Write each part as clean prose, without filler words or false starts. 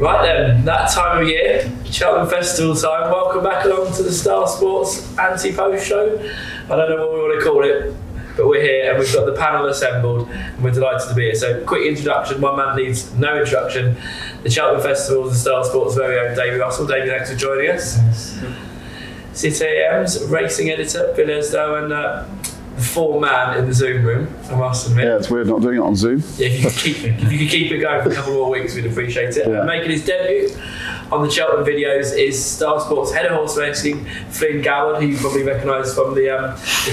Right then, that time of year, Cheltenham Festival time. Welcome back along to the Star Sports ante-post show. I don't know what we want to call it, but we're here and we've got the panel assembled and we're delighted to be here. So, quick introduction. One man needs no introduction. The Cheltenham Festival, the Star Sports' very own Davy Russell. Davy, thanks for joining us. CTAM's racing editor, Phil Esdaile, and the four-man in the Zoom room, I must admit. Yeah, it's weird not doing it on Zoom. Yeah, if you could keep it going for a couple more weeks, we'd appreciate it. Yeah. And making his debut on the Cheltenham videos is Star Sports head of Horseracing, Flynn Goward, who you probably recognise from the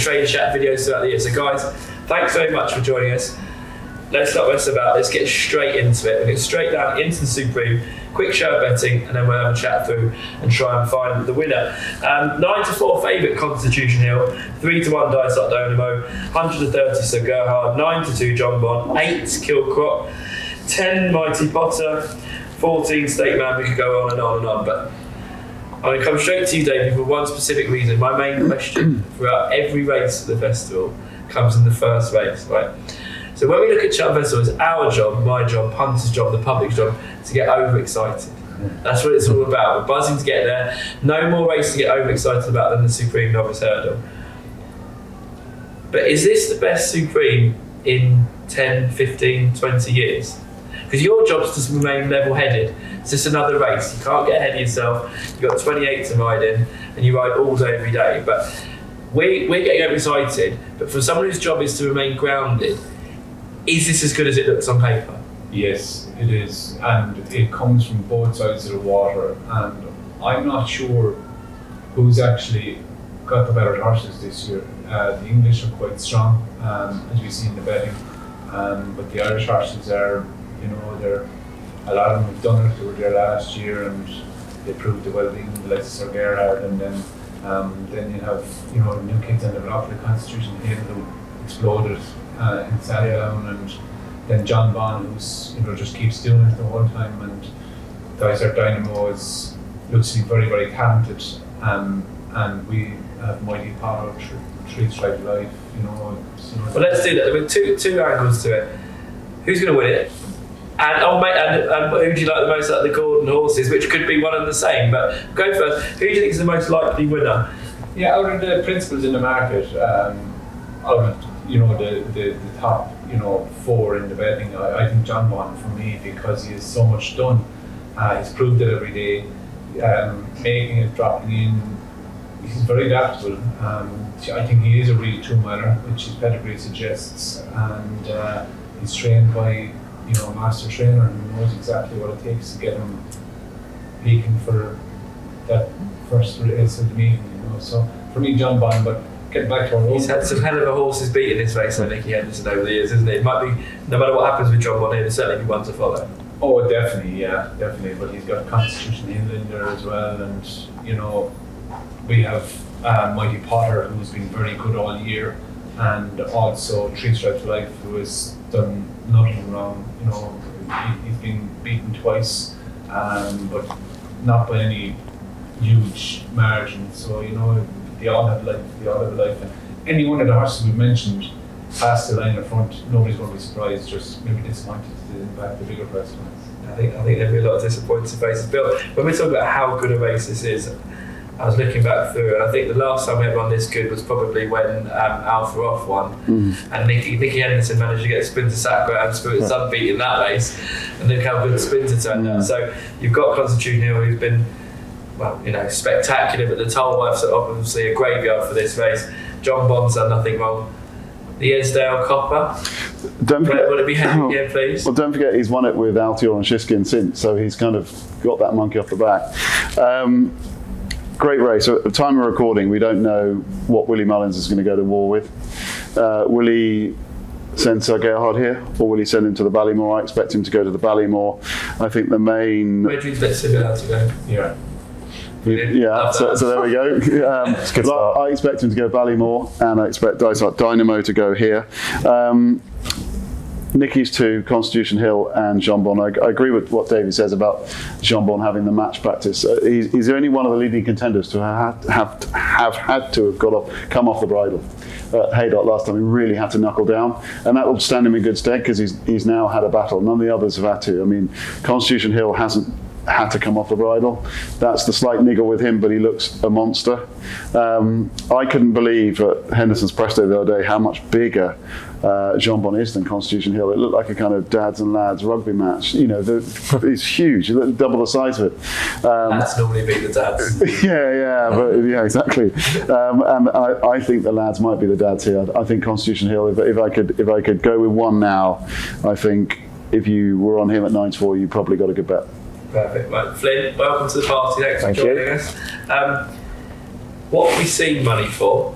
train chat videos throughout the year. So guys, thanks very much for joining us. Let's not mess about, let's get straight into it. We'll get straight down into the Supreme, quick show of betting, and then we'll have a chat through and try and find the winner. 9-4 favourite Constitution Hill, 3-1 Dysart Dynamo, 130 Sir Gerhard, 9-2 Jonbon, 8 Kilcrop, 10 Mighty Potter, 14 State Man. We could go on and on and on, but I'm going to come straight to you, Davey, for one specific reason. My main question throughout every race at the festival comes in the first race, right? So when we look at Cheltenham Festival, it's our job, my job, Hunter's job, the public's job, to get overexcited. That's what it's all about. We're buzzing to get there. No more race to get overexcited about than the Supreme Novices Hurdle. But is this the best Supreme in 10, 15, 20 years? Because your job is to remain level-headed. It's just another race. You can't get ahead of yourself. You've got 28 to ride in, and you ride all day, every day. But we're getting overexcited. But for someone whose job is to remain grounded, is this as good as it looks on paper? Yes, it is, and it comes from both sides of the water, and I'm not sure who's actually got the better horses this year. The English are quite strong, as we see in the betting, but the Irish horses are, a lot of them have done it. They were there last year and they proved the well-being, the likes of Sir Gerhard, and then you have, new kids on the block, the Constitution Hill, who exploded in Sandown, and then Jonbon, who's just keeps doing it the whole time, and Dysart Dynamo looks to be very, very talented, and we have Mighty Potter, Three Stripe Life, Well, let's do that. There were two angles to it. Who's going to win it? And who do you like the most out of the Gordon horses, which could be one and the same, but go first. Who do you think is the most likely winner? Yeah, out of the principals in the market, out of the top, four in the betting, I think Jonbon for me, because he has so much done. He's proved it every day, making it, dropping in. He's very adaptable. I think he is a real two-miler, which his pedigree suggests, and he's trained by a master trainer who knows exactly what it takes to get him peaking for that first race of the meeting. So for me, Jonbon, but getting back to our He's had some hell of a horses beating this race, I think, Henderson over the years, isn't it? It might be, no matter what happens with Jonbon here, there's certainly be one to follow. Oh, definitely, yeah, definitely. But he's got Constitution Hill in there as well, and we have Mighty Potter, who's been very good all year, and also Three Stripes Life, who has done nothing wrong. He's been beaten twice, but not by any huge margin. So they all have life. And any one of the horses we mentioned past the line in front, nobody's going to be surprised. Just maybe disappointed to back the bigger price ones. I think there'll be a lot of disappointed faces. Bill, when we talk about how good a race this is, I was looking back through, and I think the last time we had one this good was probably when Alpha Off won, and Nicky Henderson managed to get Sprinter Sacra and Spirit's unbeaten in that race, and look how good Sprinter turned out. So you've got Constitution Hill, who's been, spectacular, but the Toll Wife's obviously a graveyard for this race. Jonbon's done nothing wrong. The Esdaile Copper. Don't forget, will it be Henry again, please? Well, don't forget he's won it with Altior and Shiskin since, so he's kind of got that monkey off the back. Great race. So at the time of recording, we don't know what Willie Mullins is going to go to war with. Will he send Sir Gerhard here, or will he send him to the Ballymore? I expect him to go to the Ballymore. I think the main... Where do you expect Sir Gerhard to go? Yeah. Yeah, so there we go. I expect him to go Ballymore, and I expect Dysart Dynamo to go here. Nicky's two, Constitution Hill and Jonbon. I agree with what Davey says about Jonbon having the match practice. He's the only one of the leading contenders to have had to have come off the bridle. Haydock last time, he really had to knuckle down, and that will stand him in good stead because he's now had a battle. None of the others have had to. I mean, Constitution Hill hasn't had to come off the bridle. That's the slight niggle with him, but he looks a monster. I couldn't believe at Henderson's press day the other day how much bigger Jonbon is than Constitution Hill. It looked like a kind of dads and lads rugby match. You know, it's huge. It looked double the size of it. That's normally be the dads. yeah, exactly. And I think the lads might be the dads here. I think Constitution Hill. If I could go with one now, I think if you were on him at 9-4, you probably got a good bet. Perfect. Right, Flynn, welcome to the party. Thanks for joining us. What have we seen money for?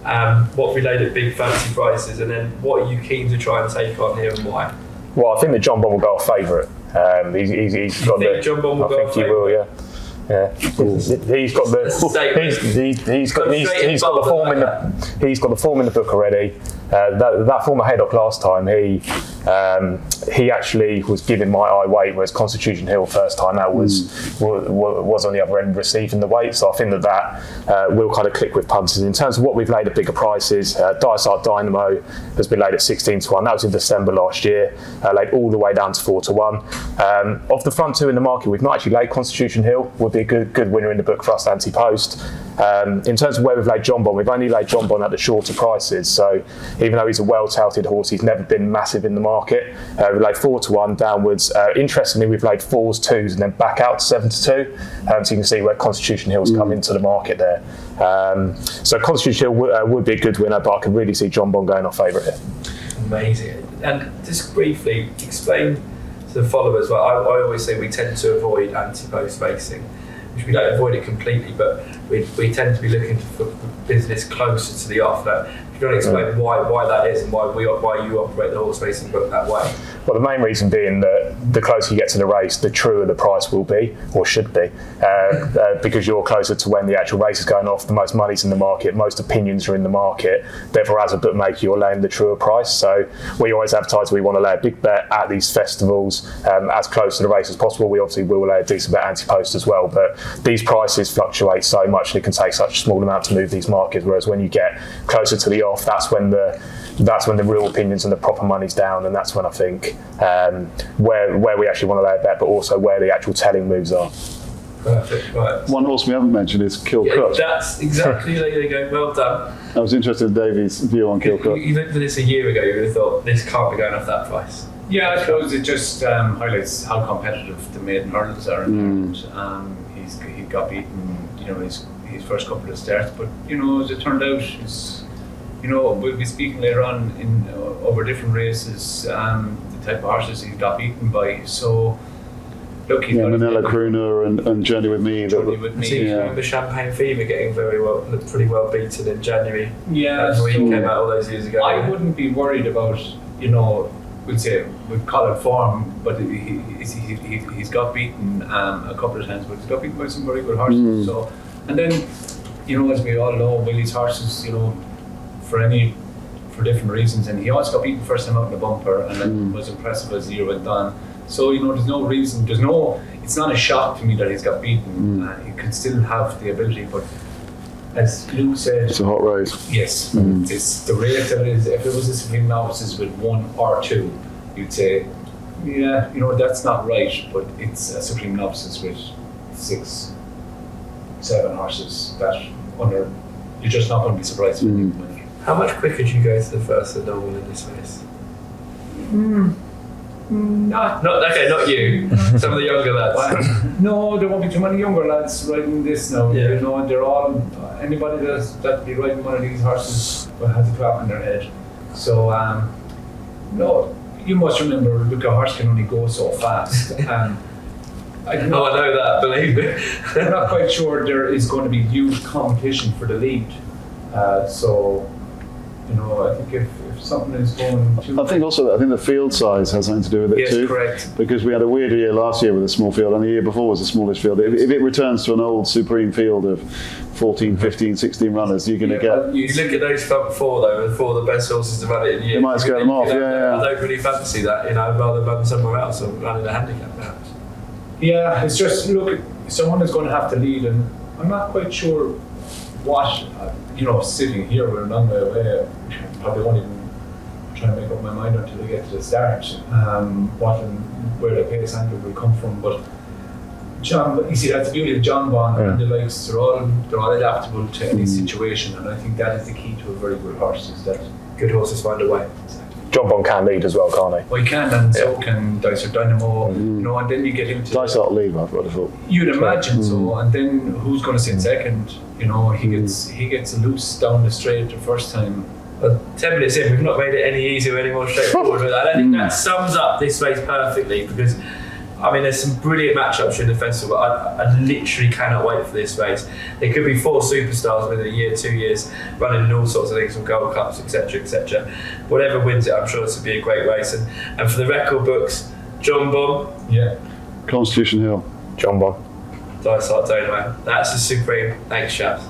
What have we laid at big fancy prices? And then what are you keen to try and take on here and why? Well, I think that Jonbon will go off favourite. He's got the. Jonbon will go off favourite? He will, yeah. Yeah, he's got the form in the book already. That form of Haydock last time, he actually was giving my eye weight, whereas Constitution Hill first time out was on the other end receiving the weight. So I think that will kind of click with punters. In terms of what we've laid at bigger prices, Dysart Dynamo has been laid at 16-1. That was in December last year. Laid all the way down to 4-1. Of the front two in the market, we've not actually laid Constitution Hill. Would be a good winner in the book for us, ante-post. In terms of where we've laid Jonbon, we've only laid Jonbon at the shorter prices. So even though he's a well-touted horse, he's never been massive in the market. We've laid 4-1 downwards. Interestingly, we've laid 4s, 2s, and then back out to 7-2. So you can see where Constitution Hill's come into the market there. So Constitution Hill would be a good winner, but I can really see Jonbon going off favourite here. Amazing. And just briefly explain to the followers. Well, I always say we tend to avoid ante-post racing, which we don't avoid it completely, but we tend to be looking for business closer to the off. Now, if you want to explain why that is and why you operate the horse racing book that way. Well, the main reason being that the closer you get to the race, the truer the price will be, or should be, because you're closer to when the actual race is going off, the most money's in the market, most opinions are in the market, therefore as a bookmaker you're laying the truer price. So we always advertise we want to lay a big bet at these festivals as close to the race as possible. We obviously will lay a decent bet ante-post as well, but these prices fluctuate so much and it can take such a small amount to move these markets, whereas when you get closer to the off, that's when the real opinions and the proper money's down, and that's when I think where we actually want to lay a bet, but also where the actual telling moves are. Perfect. Right. One horse we haven't mentioned is Kilcut. That's exactly there you go. Well done. I was interested in Davy's view on Kilcut. You looked at this a year ago, you would have thought this can't be going off that price. Yeah, I suppose it just highlights how competitive the maiden hurdles are. He got beaten, his first couple of starts, but as it turned out, we'll be speaking later on over different races, the type of horses he got beaten by. So, look, Manila Crooner and Journey With Me. I remember Champagne Fever getting pretty well beaten in January. Yeah, he came out all those years ago. I wouldn't be worried about, we'd say we'd call it form, but he's got beaten a couple of times, but he's got beaten by some very good horses. So, and then, as we all know, Willie's horses, for different reasons, and he also got beaten first time out in the bumper, and then was impressive as the year went on. So there's no reason. It's not a shock to me that he's got beaten. He could still have the ability, but as Luke said, it's a hot race. Yes, it's the rate that it is. If it was a Supreme Novices with 1 or 2, you'd say, yeah, that's not right. But it's a Supreme Novices with 6, 7 horses that you're just not going to be surprised with the winner. How much quicker do you go to the first than normal in this race? Not you. Some of the younger lads. No, there won't be too many younger lads riding this now. Yeah. They're all anybody that be riding one of these horses has a clock in their head. So no, you must remember, look, a horse can only go so fast. I know that. Believe me. I'm not quite sure there is going to be huge competition for the lead. So. I think if something is going too... I think the field size has something to do with it too. Yes, correct. Because we had a weird year last year with a small field, and the year before was the smallest field. If it returns to an old Supreme field of 14, 15, 16 runners, you're going to get... You look at those front 4 though, and 4 of the best horses have had it in years. They might scare them off, yeah. I don't really fancy that, rather than run somewhere else or running a handicap perhaps. Yeah, it's just, look, someone is going to have to lead, and I'm not quite sure what... sitting here, we're a long way away. Probably won't even try to make up my mind until we get to the start. What and where the pace angle will come from. But You see, that's the beauty of Jonbon and the likes. They're all adaptable to any situation, and I think that is the key to a very good horse. Is that good horses find a way. Jonbon can lead as well, can't he? well, he can, and so can Dysart Dynamo. You know, and then you get into Dysart lead, I would have thought. You'd imagine so, and then who's going to sit second? You know, he gets loose down the straight the first time. But 10 minutes in, we've not made it any easier or any more straightforward with that. I think that sums up this race perfectly, because I mean, there's some brilliant matchups during the festival. I literally cannot wait for this race. There could be 4 superstars within a year, 2 years, running in all sorts of things, from Gold Cups, etc., etc. Whatever wins it, I'm sure this will be a great race. And for the record books, Jonbon, Yeah. Constitution Hill. Jonbon. Dysart Dynamo. That's the Supreme. Thanks, chaps.